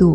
2،